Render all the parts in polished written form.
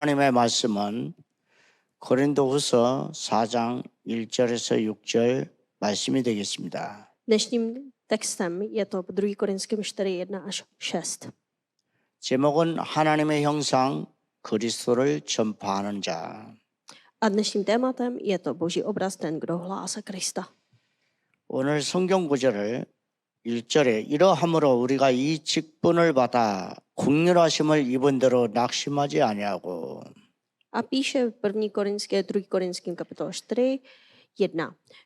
하나님의 말씀은 고린도후서 4장 1절에서 6절 말씀이 되겠습니다. Dnešním textem je to 2. Korinským 4:1 až 6. 제목은 하나님의 형상 그리스도를 전파하는 자. A dnešním tématem je to Boží obraz, ten, kdo hlásá Krista. 오늘 성경 구절을 1절에 이러함으로 우리가 이 직분을 받아 긍휼하심을 입은 대로 낙심하지 아니하고. A píše v 1. Korinské, 2. Korinským kapitola 4:1.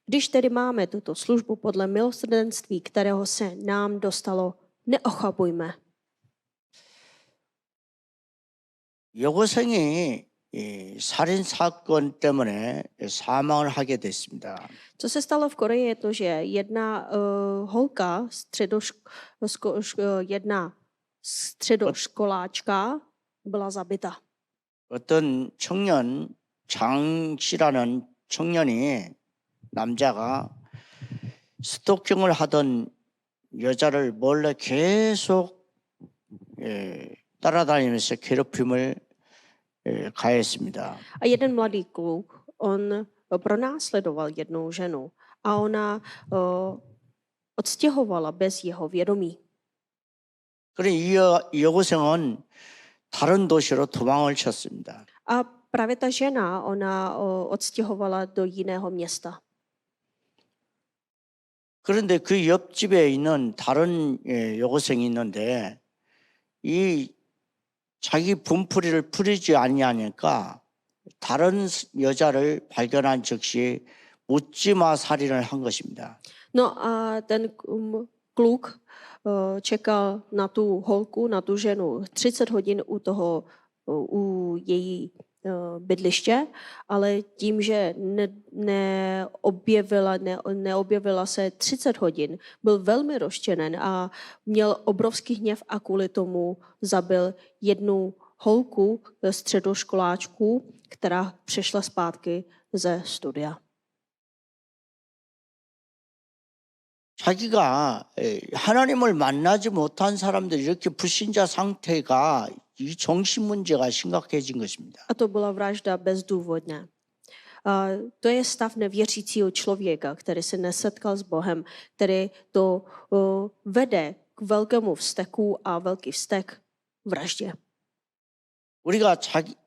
Když tedy máme tuto službu podle milosrdenství, kterého se nám dostalo, neochabujme. 여고생이 살인 사건 때문에 사망을 하게 됐습니다. Co se stalo v Koreji je to, že jedna holka, jedna středoškoláčka byla zabita. 어떤 청년 장씨라는 청년이 남자가 스토킹을 하던 여자를 몰래 계속 따라다니면서 괴롭힘을 가했습니다. A jeden mladý kluk, on pronásledoval jednou ženu a ona odstěhovala bez jeho vědomí. 그래 이 여고생은 다른 도시로 도망을 쳤습니다. A právě ta žena, ona odstěhovala do jiného města. 그런데 그 옆집에 있는 다른 여고생이 있는데 이 자기 분풀이를 풀이지 아니하니까 다른 여자를 발견한 즉시 묻지마 살인을 한 것입니다. No a ten kluk čekal na tu holku, na tu ženu 30 hodin u její bydliště, ale tím, že neobjevila se 30 hodin, byl velmi rozčeněn a měl obrovský hněv a kvůli tomu zabil jednu holku, středoškoláčku, která přišla zpátky ze studia. 자기가 하나님을 만나지 못한 사람들 이렇게 불신자 상태가 이 정신 문제가 심각해진 것입니다. A to byla vražda bezdůvodná. To je stav nevěřícího člověka, který se nesetkal s Bohem, který to vede k velkému vzteku a velký vztek vraždě. 우리가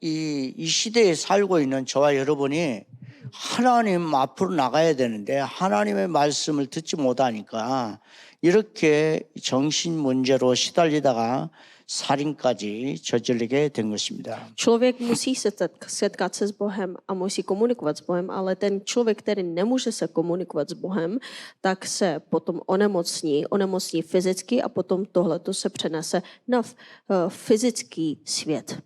이 시대에 살고 있는 저와 여러분이 하나님 앞으로 나가야 되는데 하나님의 말씀을 듣지 못하니까 이렇게 정신 문제로 시달리다가 살인까지 저지르게 된 것입니다. Člověk musí se setkat se s Bohem a musí komunikovat s Bohem, ale ten člověk, který nemůže se komunikovat s Bohem, tak se potom onemocní fyzicky a potom tohleto se přenese na fyzický svět.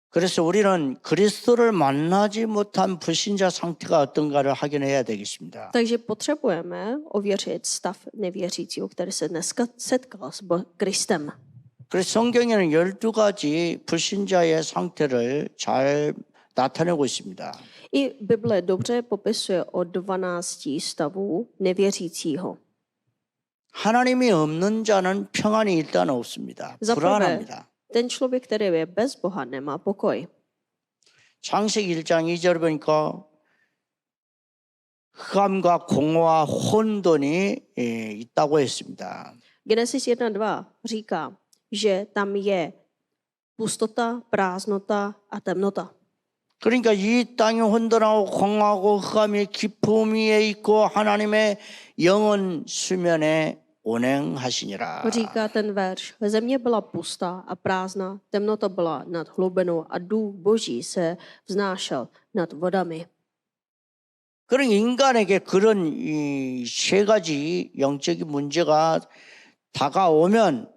그래서 우리는 그리스도를 만나지 못한 불신자 상태가 어떤가를 확인해야 되겠습니다. Takže potřebujeme ověřit stav nevěřícího, který se dneska setkal s Kristem. 그래서 성경에는 12가지 불신자의 상태를 잘 나타내고 있습니다. I Bible dobře popisuje o 12 stavů nevěřícího. 하나님이 없는 자는 평안이 일단 없습니다. 불안합니다. Ten člověk, který je bez Boha, nemá pokoj. 창세기 1장 2절 보니까 흑암과 공허와 혼돈이 있다고 했습니다. Genesis 1:2 říká, že tam je pustota, prázdnota a temnota. 그러니까 이 땅이 혼돈하고 공허하고 흑암이 깊음 위에 있고 하나님의 영은 수면에 운행하시니라. Říká ten verš, země byla pustá a prázdná, temnota byla nad hlubinou a duch Boží se vznášel nad vodami. 그런 인간에게 그런 이 세 가지 영적인 문제가 다가오면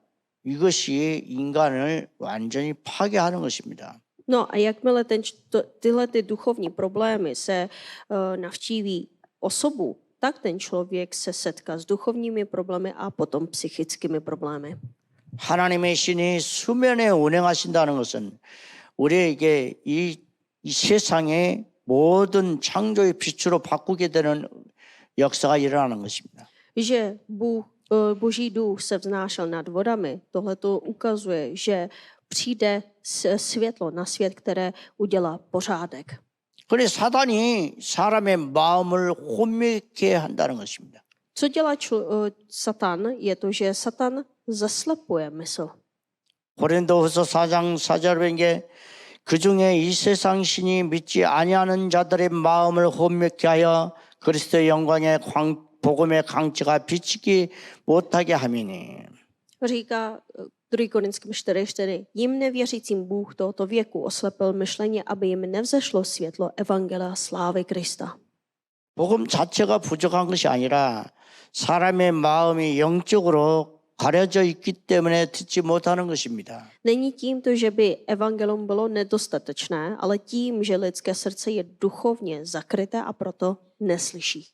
이것이 인간을 완전히 파괴하는 것입니다. No a jakmile tyhle duchovní problémy se navštíví osobu, tak ten člověk se setká s duchovními problémy a potom psychickými problémy. 하나님의 신이 수면에 운행하신다는 것은 우리에게 이 세상의 모든 창조의 빛으로 바꾸게 되는 역사가 일어나는 것입니다. Že Boží duch se vznášel nad vodami, tohle to ukazuje, že přijde světlo na svět, které udělá pořádek. 그래 사단이 사람의 마음을 혼미케 한다는 것입니다. Co dělá Satan, je to, že Satan zaslepuje mysl. 고린도후서 4장 4절에 보는 게 그중에 이 세상 신이 믿지 아니하는 자들의 마음을 혼미케 하여 그리스도의 영광의 복음의 강치가 비치지 못하게 함이니. Říká 2. Korinským 4:4. Jim nevěřícím Bůh tohoto věku oslepil myšlení, aby jim nevzešlo světlo evangelia slávy Krista. 복음 자체가 부족한 것이 아니라 사람의 마음이 영적으로 가려져 있기 때문에 듣지 못하는 것입니다. Není tím to, že by evangelium bylo nedostatečné, ale tím, že lidské srdce je duchovně zakryté a proto neslyší.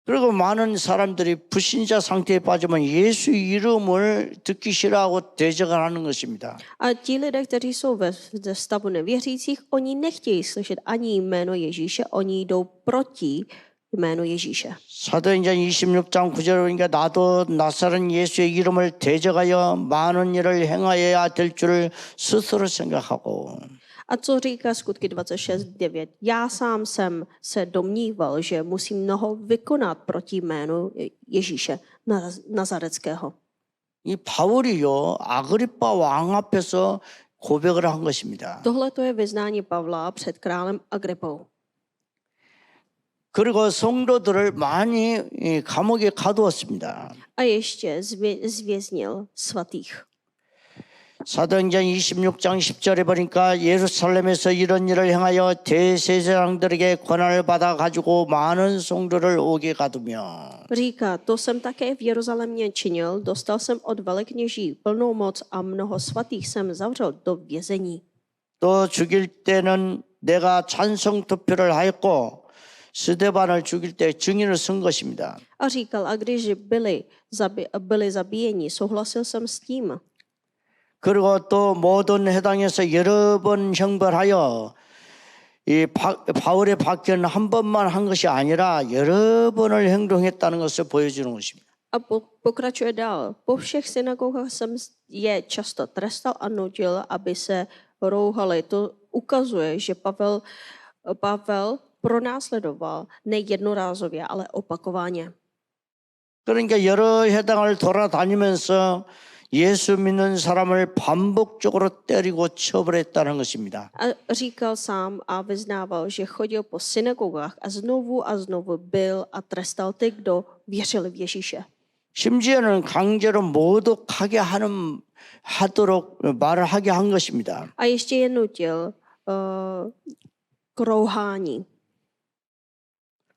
그리고 많은 사람들이 불신자 상태에 빠지면 예수 이름을 듣기 싫어하고 대적을 하는 것입니다. A ti lidé, kteří jsou ve stavu nevěřících, oni nechtějí slyšet ani jméno Ježíše, oni jdou proti jménu Ježíše. 사도행전 26장 9절에 보니까 나도 나사렛 예수의 이름을 대적하여 많은 일을 행하여야 될 줄을 스스로 생각하고. A co říká Skutky 26:9? Já sám jsem se domníval, že musím mnoho vykonat proti jménu Ježíše Nazareckého. 이 바울이요 아그리파 왕 앞에서 고백을 한 것입니다. Tohle to je vyznání Pavla před králem Agripou. 그리고 성도들을 많이 감옥에 가두었습니다. A ještě zvěznil svatých. 사도행전 26장 10절에 보니까 예루살렘에서 이런 일을 행하여 대제사장들에게 권한을 받아 가지고 많은 성도를 옥에 가두며. Říká, to jsem také v Jeruzalémě činil, dostal jsem od velekněží plnou moc a mnoho svatých jsem zavřel do vězení. 또 죽일 때는 내가 찬성 투표를 하였고 스데반을 죽일 때 증인을 쓴 것입니다. A říkal, a když byli zabíjeni, souhlasil jsem s tím. 그리고 또 모든 회당에서 여러 번 형벌하여 이 바울의 박해는 한 번만 한 것이 아니라 여러 번을 행동했다는 것을 보여주는 것입니다. A pokračuje dál. Po všech synagogách jsem je často trestal a nutil, aby se rouhali. To ukazuje, že Pavel pronásledoval nejednorázově, ale opakovaně. 그러니까 여러 회당을 돌아다니면서 예수 믿는 사람을 반복적으로 때리고 처벌했다는 것입니다. A říkal sám a vyznával, že chodil po synagogách a znovu byl a trestal ty, kdo věřili v Ježíše. 심지어는 강제로 모독하게 하도록 말을 하게 한 것입니다. A ještě je nutil k rouhání.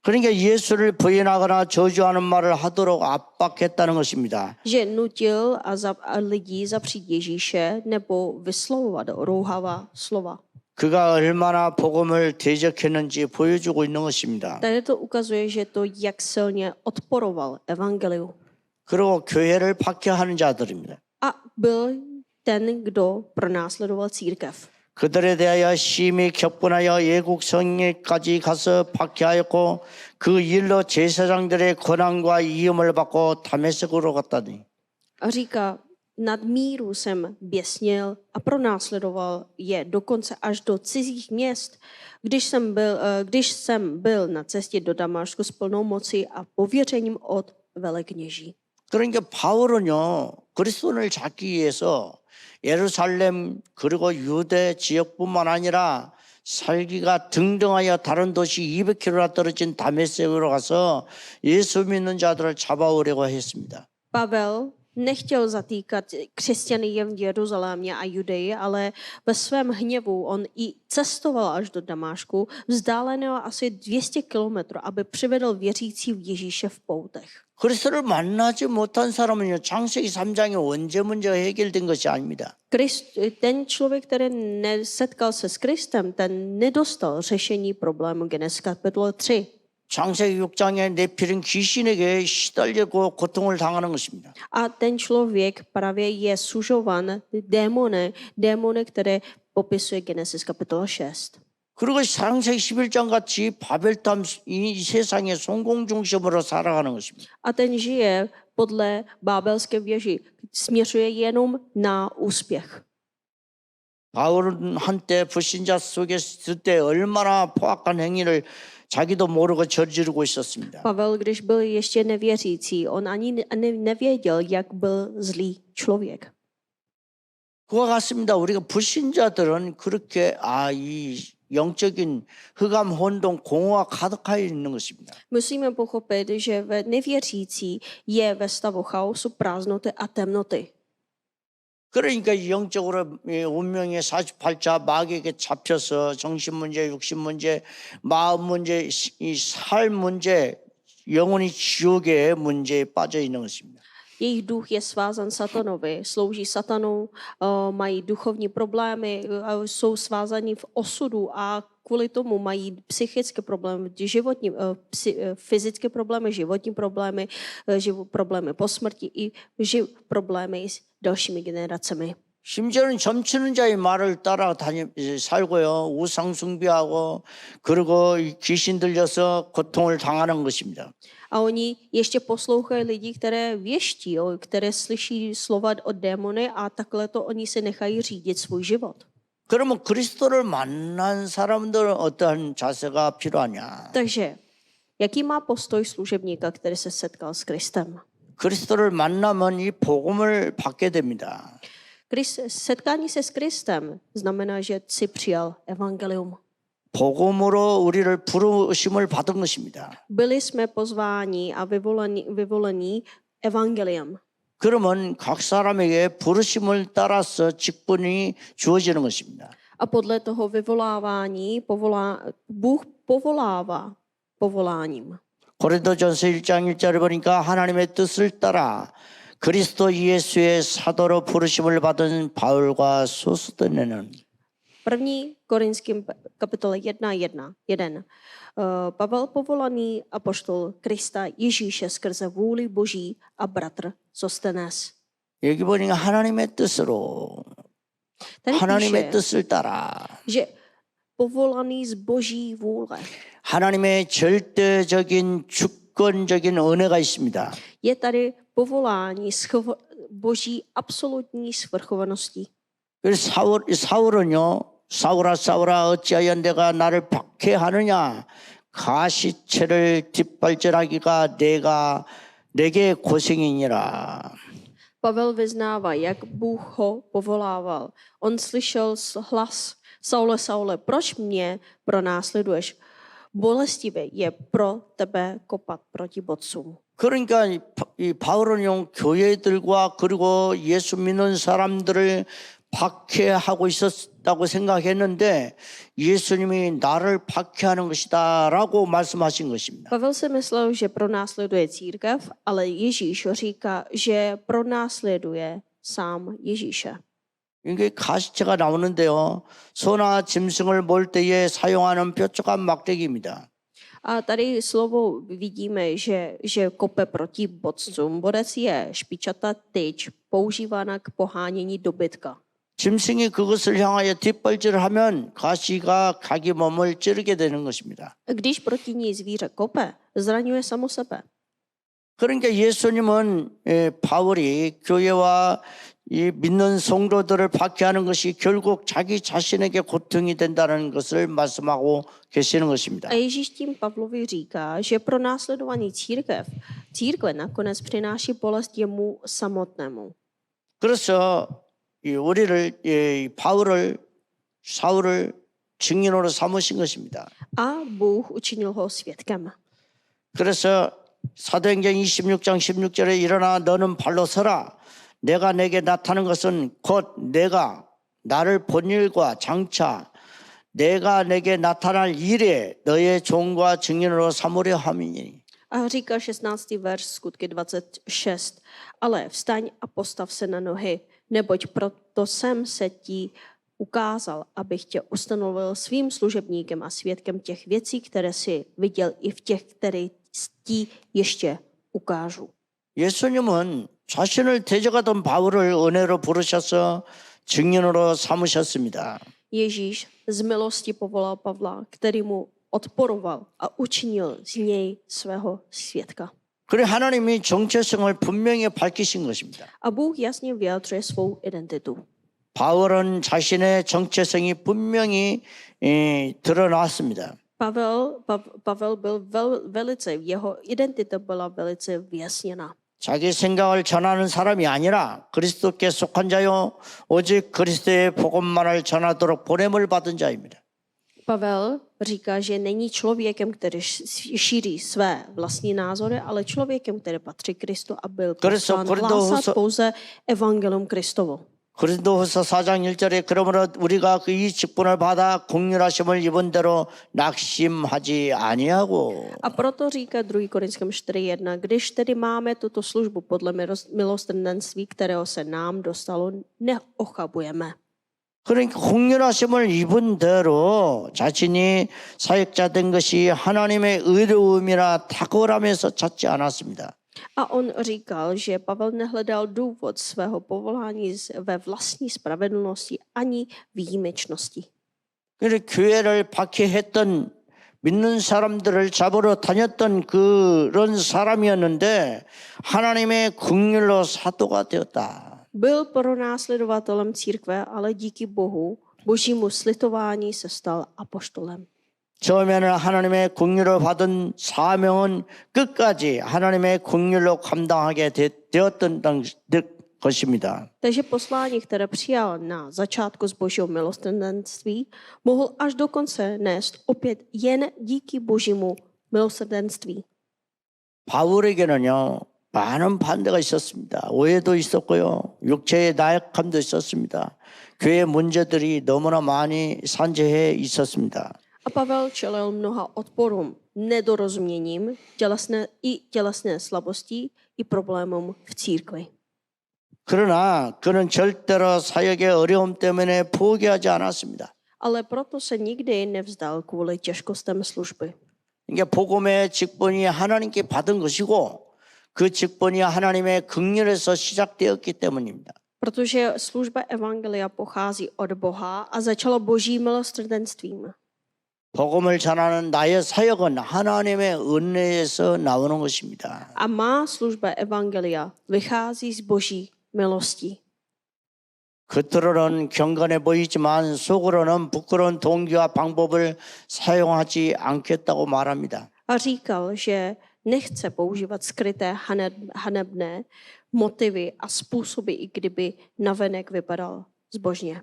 그러니까 예수를 부인하거나 저주하는 말을 하도록 압박했다는 것입니다. Že nutil a lidí zapřít Ježíše nebo vyslovovat rouhavá slova. 그가 얼마나 복음을 대적했는지 보여주고 있는 것입니다. Tady to ukazuje, že to jak silně odporoval evangeliu. 그리고 교회를 박해하는 자들입니다. A byl ten, kdo pronásledoval církev. 그들에 대하여 심히 격분하여 외국 성에까지 가서 박해하였고 그 일로 제사장들의 권한과 이음을 받고 다메섹으로 갔다니. A říká, nad míru jsem běsnil a pronásledoval je dokonce až do cizích měst, když jsem byl na cestě do Damašku s plnou mocí a pověřením od velekněží. 그러니까 바울은요 그리스도를 찾기 위해서 예루살렘 그리고 유대 지역뿐만 아니라 살기가 등등하여 다른 도시 200km나 떨어진 다메섹으로 가서 예수 믿는 자들을 잡아오려고 했습니다. Pavel nechtěl zatýkat křesťany jen v Jeruzalémě a Judeji, ale ve svém hněvu on i cestoval až do Damášku, vzdáleného asi 200 kilometrů, aby přivedl věřící v Ježíše v poutech. 그리스도를 만나지 못한 사람은요 창세기 3장에 원죄 문제가 해결된 것이 아닙니다. Ten člověk, který nesetkal se s Kristem, ten nedostal řešení problému Genesis kapitola 3. 창세기 6장에 네필은 귀신에게 시달리고 고통을 당하는 것입니다. A ten člověk právě je sužovan démony, které popisuje Genesis kapitola 6. 그리고 창세기 11장 같이 바벨탑 이 세상의 성공 중심으로 살아가는 것입니다. A ten žije podle Bábelské věži, směřuje jenom na úspěch. 바울은 한때 불신자 속에 있을 때 얼마나 포악한 행위를 자기도 모르고 저지르고 있었습니다. Pavel, když byl ještě nevěřící, on ani nevěděl, jak byl zlý člověk. 그와 같습니다. 우리가 불신자들은 그렇게 이 영적인 흑암, 혼돈, 공허가 가득하여 있는 것입니다. Musíme pochopit, že nevěřící je ve stavu chaosu, prázdnoty a temnoty. 그러니까 영적으로 운명의 48자 마귀에게 잡혀서 정신 문제, 육신 문제, 마음 문제, 이 삶 문제, 영혼이 지옥의 문제에 빠져 있는 것입니다. Jejich duch je svázan satanovi, slouží satanu, mají duchovní problémy, jsou svázaní v osudu a kvůli tomu mají psychické problémy, fyzické problémy, životní problémy, problémy po smrti i problémy s dalšími generacemi. 심지어는 점치는 자의 말을 따라 살고요. 우상 숭배하고 그리고 귀신 들려서 고통을 당하는 것입니다. A oni ještě poslouchají lidi, které věští, které slyší slova od démony a takhle to oni se nechají řídit svůj život. 그러면 그리스도를 만난 사람들은 어떠한 자세가 필요하냐? Takže, jaký má postoj služebníka, který se setkal s Kristem? 그리스도를 만나면 이 복음을 받게 됩니다. Setkání se s Kristem znamená, že si přijal evangelium. 복음으로 우리를 부르심을 받은 것입니다. Byli jsme pozváni a vyvolení evangeliem. 그러면 각 사람에게 부르심을 따라서 직분이 주어지는 것입니다. A podle toho vyvolávání Bůh povolává povoláním. 고린도전서 1장 1절에 보니까 하나님의 뜻을 따라 그리스도 예수의 사도로 부르심을 받은 바울과 소스데네는 1. Korinským kapitole 1:1. Pavel povolaný apoštol Krista Ježíše skrze vůli Boží a bratr Sostenes. 여기 보니까 하나님의 뜻으로 Tady 하나님의 píše, 뜻을 따라 že povolaný z Boží vůle. 하나님의 절대적인 주권적인 은혜가 있습니다. Je tady povolání Boží absolutní svrchovaností. 그래서 사울은요, 사울아 어찌하여 내가 나를 박해하느냐? 가시체를 뒷발질하기가 내게 고생이니라. Pavel vyznává, jak Bůh ho povolával. On slyšel hlas: Saule, Saule, proč mě pronásleduješ? Bolestivé je pro tebe kopat proti bodcům. 그러니까 이 바울은요, 교회들과 그리고 예수 믿는 사람들을 박해하고 있었다고 생각했는데 예수님이 나를 박해하는 것이다라고 말씀하신 것입니다. Pavel si myslel, že pronásleduje církev, ale Ježíš říká, že pronásleduje sám Ježíše. 이게 가시체가 나오는데요. 소나 짐승을 몰 때에 사용하는 뾰족한 막대기입니다. A tady slovo vidíme, že kope proti bodcům. Bodec je špičatá tyč, používána k pohánění dobytka. 짐승이 그것을 향하여 뒷발질을 하면 가시가 자기 몸을 찌르게 되는 것입니다. Když proti ní zvíře kope, zraňuje samo sebe. 그러니까 예수님은 바울이 교회와 이 믿는 성도들을 박해하는 것이 결국 자기 자신에게 고통이 된다는 것을 말씀하고 계시는 것입니다. A Ježíš tím Pavlovi říká, že pro následování církve nakonec přináší bolest jemu samotnému. 그래서 우리를 사울을 증인으로 삼으신 것입니다. A Bůh učinil ho svědkem. 그래서 사도행전 26장 16절에 일어나 너는 발로 서라. 내가 내게 나타난 것은 곧 내가 나를 본 일과 장차 내가 내게 나타날 일에 너의 종과 증인으로 삼으려 함이니. A říká 16. verš skutky 26. Ale vstaň a postav se na nohy, neboť proto jsem se ti ukázal, abych tě ustanovil svým služebníkem a svědkem těch věcí, které jsi viděl, i v těch, které ti ještě ukážu. 예수님은 자신을 데려가던 바울을 은혜로 부르셔서 증인으로 삼으셨습니다. Ježíš z milosti povolal Pavla, který mu odporoval a učinil z něj svého svědka. 그래 하나님이 정체성을 분명히 밝히신 것입니다. A Bůh jasně vyjadřuje svou identitu. 바울은 자신의 정체성이 분명히 드러났습니다. Pavel byl velice, jeho identita byla velice vyjasněna. 자기 생각을 전하는 사람이 아니라 그리스도께 속한 자요 오직 그리스도의 복음만을 전하도록 보냄을 받은 자입니다. Pavel říká, že není člověkem, který šíří své vlastní názory, ale člověkem, který patří Kristu a byl poslán hlásat pouze evangelium Kristovo. 고린도후서 4장 1절에 그러므로 우리가 이 직분을 받아 긍휼하심을 입은 대로 낙심하지 아니하고. A proto říká 2. Korinským 4.1, když tedy máme tuto službu podle milosrdenství, kterého se nám dostalo, neochabujeme. 그러니까 긍휼하심을 입은 대로 자신이 사역자 된 것이 하나님의 의로움이나 탁월함에서 찾지 않았습니다. A on říkal, že Pavel nehledal důvod svého povolání ve vlastní spravedlnosti ani výjimečnosti. 그래서 교회를 박해했던 믿는 사람들을 잡으러 다녔던 그런 사람이었는데 하나님의 긍휼로 사도가 되었다. Byl pronásledovatelem církve, ale díky Bohu, božímu slitování se stal apoštolem. 처음에는 하나님의 긍휼을 받은 사명은 끝까지 하나님의 긍휼로 감당하게 되었던 것입니다. Takže poslání, které přijal na začátku z božího milosrdenství, mohl až do konce nést opět jen díky božímu milosrdenství. 바울에게는요 많은 반대가 있었습니다. 오해도 있었고요, 육체의 나약함도 있었습니다. 교회 문제들이 너무나 많이 산재해 있었습니다. A Pavel čelil mnoha odporům, nedorozuměním, tělesné slabostí i problémům v církvi. 그러나 그는 절대로 사역의 어려움 때문에 포기하지 않았습니다. Ale proto se nikdy nevzdal kvůli těžkostem služby. 이게 복음의 직분이 하나님께 받은 것이고 그 직분이 하나님의 긍휼에서 시작되었기 때문입니다. Protože služba evangelia pochází od Boha a začala božím milosrdenstvím. 복음을 전하는 나의 사역은 하나님의 은혜에서 나오는 것입니다. A má služba evangelia vychází z boží milosti. 겉으로는 경건해 보이지만 속으로는 부끄러운 동기와 방법을 사용하지 않겠다고 말합니다. A říkal, že nechce používat skryté hanebné motivy a způsoby, i kdyby navenek vypadal zbožně.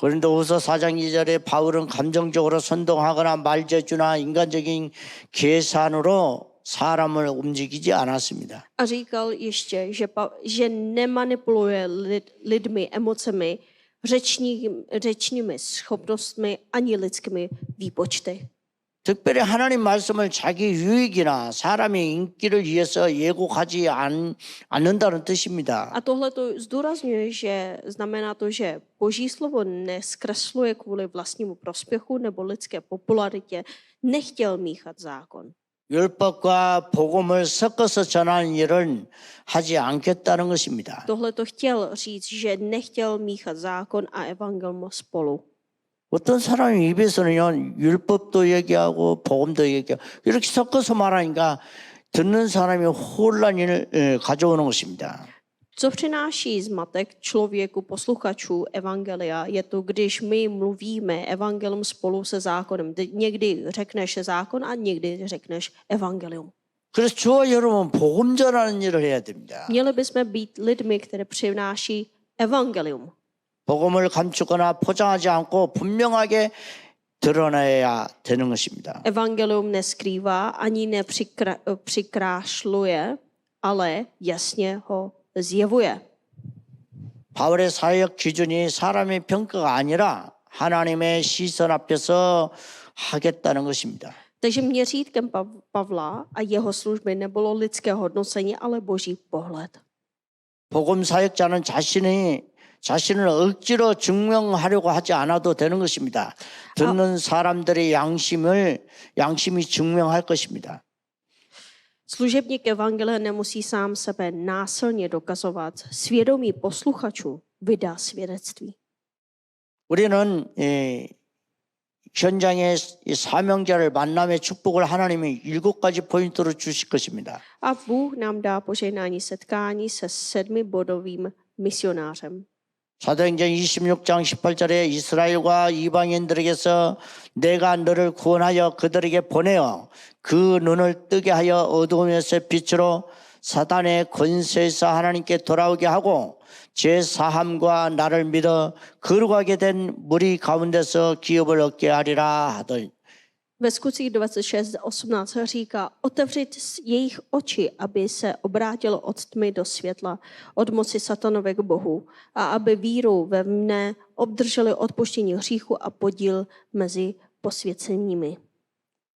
고린도후서 4장 2절에 바울은 감정적으로 선동하거나 말재주나 인간적인 계산으로 사람을 움직이지 않았습니다. A říkal ještě, že nemanipuluje lidmi emocemi, řečními schopnostmi ani lidskými výpočty. 특별히 하나님 말씀을 자기 유익이나 사람의 인기를 위해서 예고하지 않는다는 뜻입니다. A tohle to zdůrazňuje, že znamená to, že Boží slovo neskresluje kvůli vlastnímu prospěchu nebo lidské popularitě, nechtěl míchat zákon. 율법과 복음을 섞어서 전하는 일은 하지 않겠다는 것입니다. Tohle to chtěl říct, že nechtěl míchat zákon a evangelium spolu. 어떤 사람이 입에서는요 율법도 얘기하고 복음도 얘기하고 이렇게 섞어서 말하니까 듣는 사람이 혼란을 가져오는 것입니다. Co přináší zmatek člověku, posluchačů evangelia, je to, když my mluvíme evangelium spolu se zákonem. Někdy řekneš zákon a někdy řekneš evangelium. 그래서 저와 여러분 복음 전하는 일을 해야 됩니다. Měli bychom být lidmi, které přináší evangelium. 복음을 감추거나 포장하지 않고 분명하게 드러내야 되는 것입니다. Evangelium neskrývá ani nepřikrášluje, ale jasně ho zjevuje. 바울의 사역 기준이 사람의 평가가 아니라 하나님의 시선 앞에서 하겠다는 것입니다. Takže měřítkem Pavla a jeho služby nebylo lidské hodnocení, ale boží pohled. 복음 사역자는 자신을 억지로 증명하려고 하지 않아도 되는 것입니다. 듣는 사람들의 양심이 증명할 것입니다. Služebník evangelia nemusí sám sebe násilně dokazovat. Svědomí posluchačů vydá svědectví. 우리는 현장의 사명자를 만남의 축복을 하나님이 7가지 포인트로 주실 것입니다. A Bůh nám dá požehnání setkání se 7bodovým misionářem. 사도행전 26장 18절에 이스라엘과 이방인들에게서 내가 너를 구원하여 그들에게 보내어 그 눈을 뜨게 하여 어두움에서 빛으로 사단의 권세에서 하나님께 돌아오게 하고 제 사함과 나를 믿어 거룩하게 된 무리 가운데서 기업을 얻게 하리라 하더니 Ve skutcích 26:18 říká, otevřít jejich oči, aby se obrátilo od tmy do světla, od moci satanové k Bohu a aby vírou ve mne obdrželi odpuštění hříchu a podíl mezi posvěcenými.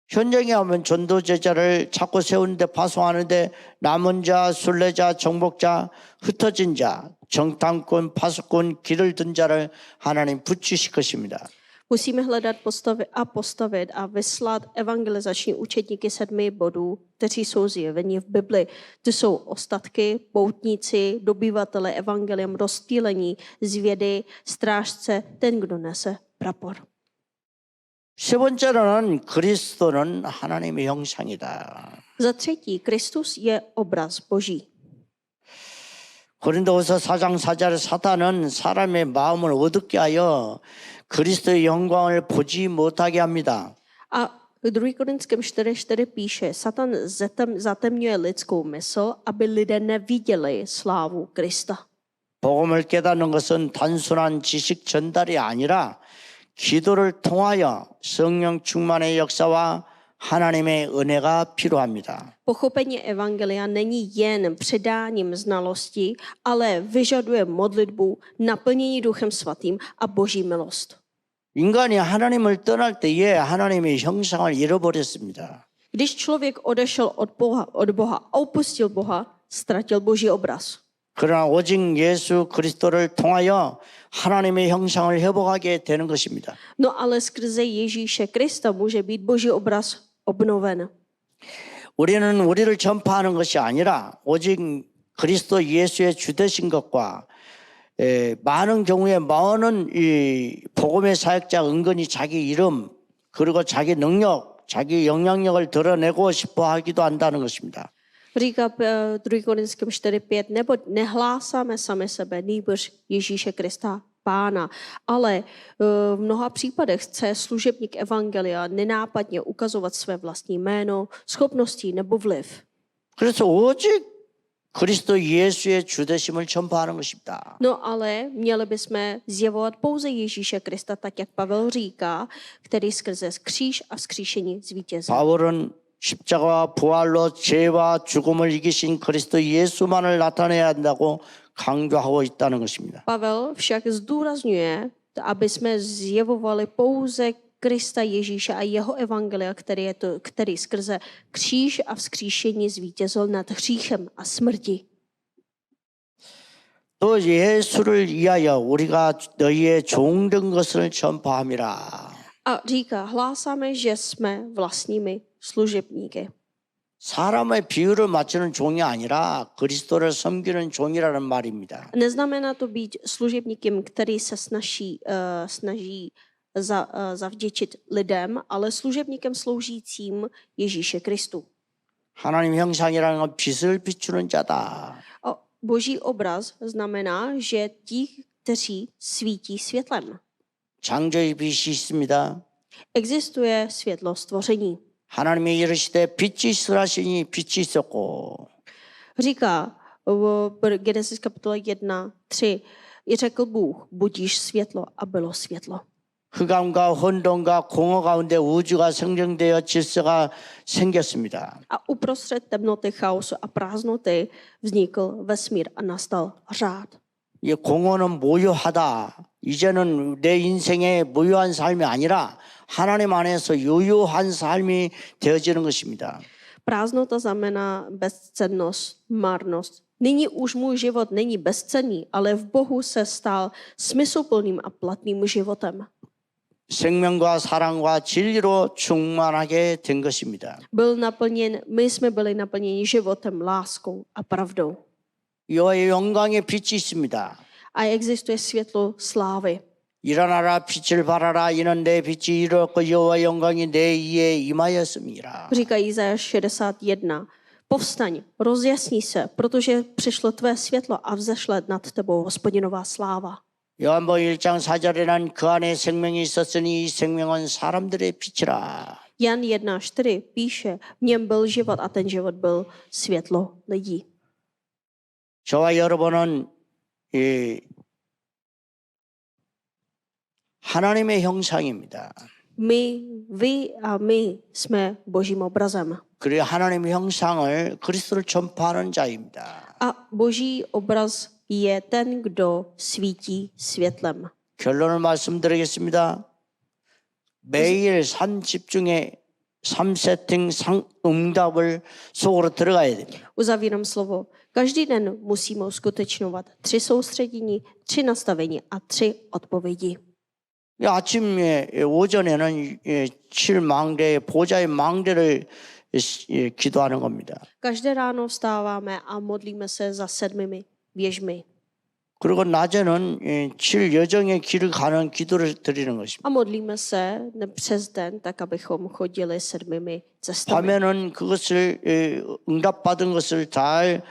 현장에 하면 전도 제자를 찾고 세우는데 파송하는데 남은 자, 순례자, 정복자, 흩어진 자, 정탐꾼, 파수꾼, 길을 든 자를 하나님 붙이실 것입니다. Musíme hledat postavit a vyslat evangelizační učedníky 7 bodů, kteří jsou zjeveni v Bibli. To jsou ostatky, poutníci, dobyvatele evangelium, rozptýlení, zvědy, strážce, ten, kdo nese prapor. 세 번째로는 그리스도는 하나님의 형상이다. Za třetí, Kristus je obraz Boží. 고린도후서 4장 4절에 사탄은 사람의 마음을 어둡게 하여 그리스도의 영광을 보지 못하게 합니다. A v 2. Korinském 4:4 píše, Satan zatemňuje lidskou mysl, aby lidé neviděli slávu Krista. 복음을 깨닫는 것은 단순한 지식 전달이 아니라 기도를 통하여 성령 충만의 역사와 하나님의 은혜가 필요합니다. Pochopení evangelia není jen předáním znalosti, ale vyžaduje modlitbu, naplnění Duchem Svatým a Boží milost. 인간이 하나님을 떠날 때에 하나님의 형상을 잃어버렸습니다. Když člověk odešel od Boha a opustil Boha, ztratil Boží obraz. 그러나 오직 예수 그리스도를 통하여 하나님의 형상을 회복하게 되는 것입니다. No ale skrze Ježíše Krista může být Boží obraz obnoven. 우리는 우리를 전파하는 것이 아니라 오직 그리스도 예수의 주 되신 것과 많은 경우에 많은 이 복음의 사역자 은근히 자기 이름 그리고 자기 능력, 자기 영향력을 드러내고 싶어 하기도 한다는 것입니다. Říká 2. Korinským 4:5, nebo nehlásáme sami sebe, nýbrž Ježíše Krista Pána, ale v mnoha případech chce služebník evangelia nenápadně ukazovat své vlastní jméno, schopnosti nebo vliv. 그래서 오직 그리스도 예수의 주되심을 전파하는 것입니다. No ale měli bychom zjevovat pouze Ježíše Krista, tak jak Pavel říká, který skrze kříž a vzkříšení zvítězil. 바울은 십자가와 부활로 죄와 죽음을 이기신 그리스도 예수만을 나타내야 한다고 강조하고 있다는 것입니다. Pavel však zdůrazňuje, aby jsme zjevovali pouze Krista Ježíše a jeho evangelia, který skrze kříž a vzkříšení zvítězil nad hříchem a smrti. 또 예수를 위하여 우리가 너희의 종된 것을 전파함이라. A říká, hlásáme, že jsme vlastními služebníky. 사람의 비유를 맞추는 종이 아니라 그리스도를 섬기는 종이라는 말입니다. Neznamená to být služebníkem, který se snaží zavděčit lidem, ale služebníkem sloužícím Ježíše Kristu. 하나님 형상이라는 건 빛을 비추는 자다. A Boží obraz znamená, že ti, kteří svítí světlem. 창조의 빛이 있습니다. Existuje světlo stvoření. 하나님이 이르시되 빛이 있으라시니 빛이 있었고 Říká v Genesis kapitola 1:3, i řekl Bůh, budíš světlo a bylo světlo. 흑암과 혼돈과 공허 가운데 우주가 생성되어 질서가 생겼습니다. A uprostřed temnoty, chaosu a prázdnoty vznikl vesmír a nastal řád. 이 공허는 모요하다. 이제는 내 인생의 모요한 삶이 아니라 하나님 안에서 유효한 삶이 되어지는 것입니다. Prázdnota znamená bezcennost, marnost. Nyní už můj život není bezcenný, ale v Bohu se stal smysluplným a platným životem. 생명과 사랑과 진리로 충만하게 된 것입니다. My jsme byli naplněni životem, láskou a pravdou. 여호와의 영광의 빛이 있습니다. A existuje světlo slávy. 일어나라 빛을 발하라 이는 내 빛이 이루었고 여호와의 영광이 내 위에 임하였음이라. Říká Izajáš 61. Povstaň, rozjasni se, protože přišlo tvé světlo a vzešle nad tebou Hospodinová sláva. 요한복음 1장 4절에는 그 안에 생명이 있었으니 이 생명은 사람들의 빛이라. Jan 1.4 píše, v něm byl život a ten život byl světlo lidí. 저와 여러분은 이 하나님의 형상입니다. Vy a my jsme Božím obrazem. 그리고 하나님의 형상을 그리스도를 전파하는 자입니다. A Boží obraz je ten, kdo svítí světlem. 결론을 말씀드리겠습니다. 매일 3집중에 3세팅 응답을 속으로 들어가야 됩니다. Uzavírám slovo. Každý den musíme uskutečňovat 3 soustředění, 3 nastavení a 3 odpovědi. 아침에 오전에는 7망대 보좌의 망대를 기도하는 겁니다. Každé ráno vstáváme a modlíme se za 7 věžmi. 그리고 낮에는 7 여정의 길을 가는 기도를 드리는 것입니다. A modlíme se přes den, tak abychom chodili 7 cestami. 밤에는 그것을 응답받은 것을 잘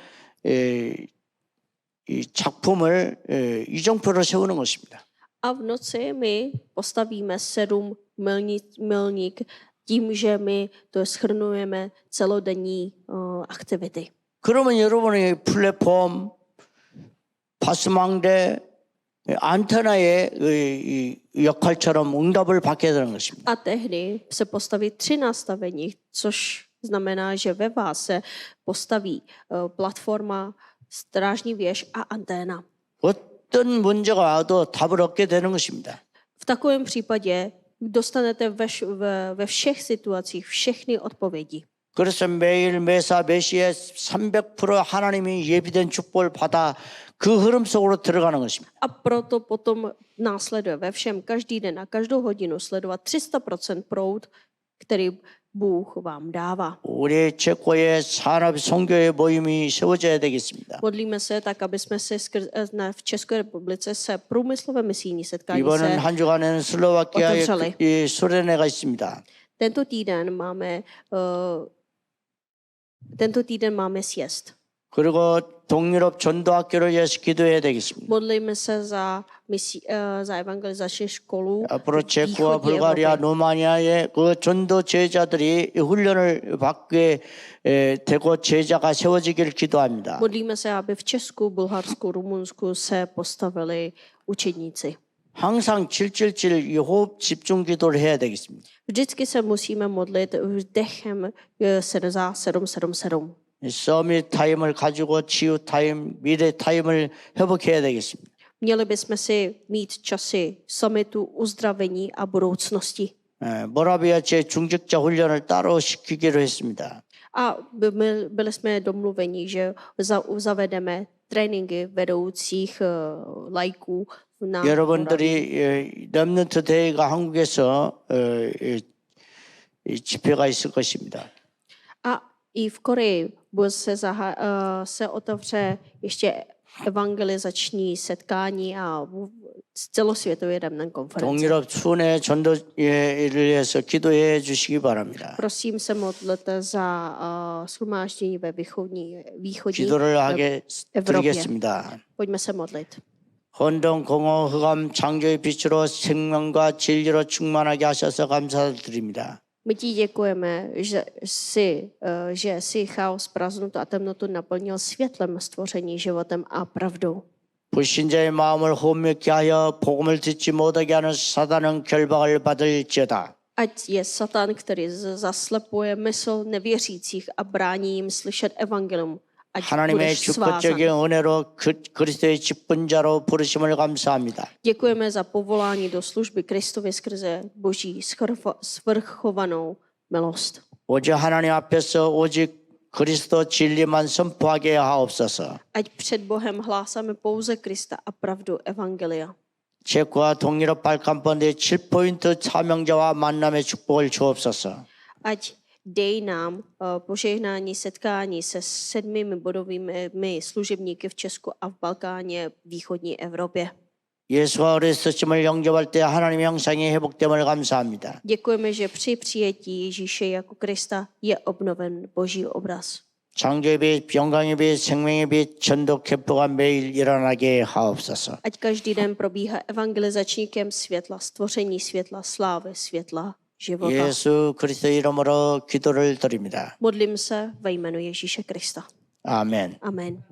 이 작품을 이정표로 세우는 것입니다. A v noci my postavíme 7 milník tím, že my to shrnujeme celodenní aktivity. 그러면 여러분의 플랫폼, 파스망대, 안테나의 역할처럼 응답을 받게 되는 것입니다. A tehdy se postaví 3 nastavení, což znamená, že ve vás se postaví platforma, strážní věž a anténa. 어떤 문제가 와도 답을 얻게 되는 것입니다. V takovém případě dostanete ve všech situacích všechny odpovědi. 그래서 매일 매사 매시에 300% 하나님이 예비된 축복을 받아 그 흐름 속으로 들어가는 것입니다. A proto potom následuje ve všem každý den a každou hodinu sledovat 300% proud, který Bůh vám dává. 우리 체코의 산업 선교의 모임이 세워져야 되겠습니다. Modlíme se tak, aby jsme se v České republice se průmyslové misijní setkání 이번 se 한 주간에는 슬로바키아의 otevřeli. 수련회가 있습니다. Tento týden máme sjezd. 그리고 동유럽 전도학교를 위해서 기도해야 되겠습니다. Modlíme se za evangelizační školu 앞으로 체코와 východní 불가리아, Evropy. 루마니아의 그 전도 제자들이 훈련을 받게 되고 제자가 세워지기를 기도합니다. Modlíme se, aby v Česku, Bulharsku, Rumunsku se postavili učedníci. 항상 777 이 호흡 집중 기도를 해야 되겠습니다. Vždycky se musíme modlit vdechem 777. 서밋 타임을 가지고 치유 타임, 미래 타임을 회복해야 되겠습니다. Měli bychom si mít časy summitu, uzdravení a budoucnosti. 모라비아 제 중직자 훈련을 따로 시키기로 했습니다. A byli jsme domluveni, že zavedeme tréninky vedoucích laiků na Moravě. 여러분들이 렘넌트 대회가 한국에서 집회가 있을 것입니다. A i v Koreji se otevře ještě evangelizační setkání a celosvětově remnant konference. 동유럽 순회 전도회를 위해서 기도해 주시기 바랍니다. Prosím se modlete za shromáždění ve východní 기도를 하게 Evropě. 드리겠습니다. Pojďme se modlit. 헌동 공허 흑암 창조의 빛으로 생명과 진리로 충만하게 하셔서 감사드립니다. My ti děkujeme, že jsi chaos, prázdnotu a temnotu naplnil světlem, stvoření, životem a pravdou. 불신자의 마음을 혼미케 하여 복음을 듣지 못하게 하는 사단은 결박을 받을지어다. Ať je Satan, který zaslepuje mysl nevěřících a brání jim slyšet evangelium, ať 하나님의 budeš svázan. 주권적인 은혜로 그리스도의 직분자로 부르심을 감사합니다. Děkujeme za povolání do služby Kristově skrze Boží svrchovanou milost. 오직 하나님 앞에서 오직 그리스도 진리만 선포하게 하옵소서. Ať před Bohem hlásáme pouze Krista a pravdu evangelia. 체코와 동유럽 발칸번대 7포인트 사명자와 만남의 축복을 주옵소서. Ať dej nám požehnání setkání se 7 bodovými služebníky v Česku a v Balkáně, východní Evropě. 예수가 어렸으심을 영접할 때 하나님의 형상이 회복됨을 감사합니다. Děkujeme, že při přijetí Ježíše jako Krista je obnoven Boží obraz. 창조의 빛, 영광의 빛, 생명의 빛, 전도 캠프가 매일 일어나게 하옵소서. Ať každý den probíhá evangelizačníkem světla, stvoření světla, slávy světla, života. 예수 그리스도 이름으로 기도를 드립니다. Modlím se ve jménu Ježíše Krista. 아멘. Amen.